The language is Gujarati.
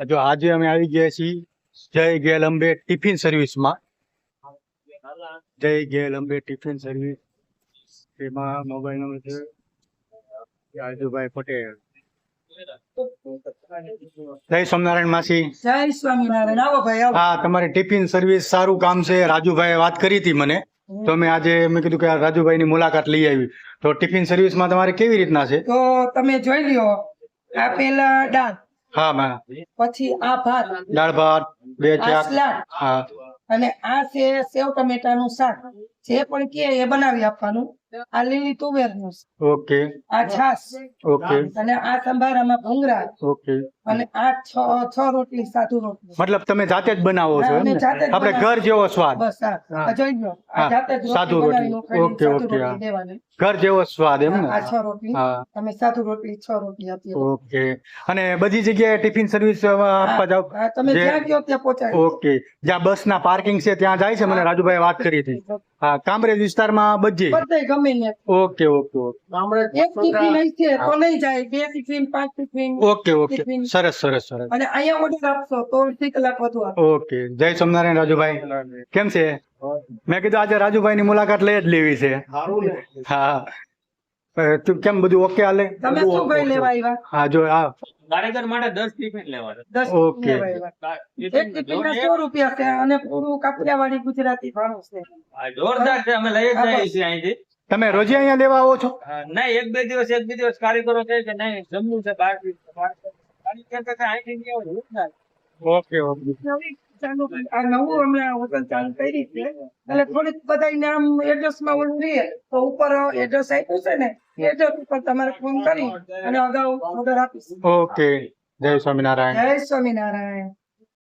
જો આજે અમે આવી ગયા છીએ જય ગેલંબે ટિફિન સર્વિસમાં. જય ગેલંબે ટિફિન સર્વિસ, એમાં મોબાઈલ નંબર છે રાજુભાઈ પટેલ. જય સ્વામિનારાયણ માસી. જય સ્વામિનારાયણ. આવો ભાઈ આવો. હા, તમારી ટિફિન સર્વિસ સારું કામ છે. રાજુભાઈ વાત કરી હતી મને, તો મેં આજે મેં કીધું કે આ રાજુભાઈની મુલાકાત લઈ આવી. તો ટિફિન સર્વિસમાં તમારે કેવી રીતના છે? તો તમે જોઈ લ્યો, આ પેલા દાળ, હા માં, પછી આ ભાત, દાળ ભાત, બે આ ચાક. સલાડ, હા અને આ છે સેવ ટમેટાનું શાક. જે પણ કે એ બનાવી આપવાનું. આ લીલી તુવેરનું છે, ઓકે આ છાસ, ઓકે અને આ સંભારામાં ભૂંગળા, ઓકે. અને આ છ રોટલી, સાધુ રોટલી. મતલબ તમે જાતે જ બનાવો છો હા, એમ અમે ને? જાતે જ આપણે બનાવીએ. ઘર જેવો સ્વાદ. બસ આ જોઈ લો, આ હા, જાતે જ સાદું રોટલી રોટલી. બનાવીને ઓકે, સાદું ઓકે, હા. રોટલી દેવાની. ઘર જેવો સ્વાદ એમ ને? આ 6 રોટલી, હા, તમે સાદું રોટલી 6 રોટલી આપીએ. ઓકે. અને બધી જગ્યાએ ટિફિન સર્વિસ આપવા જાવ? હા, તમે જે- જ્યાં ગયો ત્યાં પહોંચાડી. ઓકે. જ્યાં બસ ના પાર્કિંગ છે ત્યાં જાય છે? મને રાજુભાઈ વાત કરી હતી. હા, કામરેજ વિસ્તારમાં બધી. બધે ગમે ને. ઓકે ઓકે ઓકે એક ટિફિન અહીં છે તો નહીં જાય, 2 tiffin, 5 tiffin. Okay okay. Tiffin. સરસ સરસ સરસ. અને અહીંયા ઓર્ડર આપશો તો 2 કલાક વધુ આપો. ઓકે. જય સ્વામિનારાયણ રાજુભાઈ. કેમ છે? મેં કીધું આજે રાજુભાઈ ની મુલાકાત લઈ જ લેવી છે. હા. તું કેમ બધું ઓકે હાલે? તમે શું ભાઈ લેવા આવ્યા? હા જો આ કાર્યકર માટે 10 ટિફિન લેવાના. 10 ઓકે. લેવા આવ્યા. એક ટિફિનના 100 રૂપિયા છે, અને પૂરું કાપડિયાવાળી ગુજરાતી ભાણું છે. આ જોરદાર છે, અમે લઈ જ જઈએ છીએ અહીંથી. તમે રોજે અહીંયા લેવા આવો છો? નહીં, એક બે દિવસ કારીગરો કહે કે નહીં જમવું છે બહારથી. કારીગર કહે કે અહીંથી નહીં આવો, જોરદાર. Okay okay. આ નવું અમે આ હોટલ ચાલુ કરી છે, એટલે થોડીક બધાને આમ એડ્રેસમાં ઓલું રહે, તો ઉપર એડ્રેસ આપ્યું છે ને, એડ્રેસ ઉપર તમારે ફોન કરી અને અગાઉ ઓર્ડર આપીશું. ઓકે. જય સ્વામિનારાયણ. જય સ્વામિનારાયણ.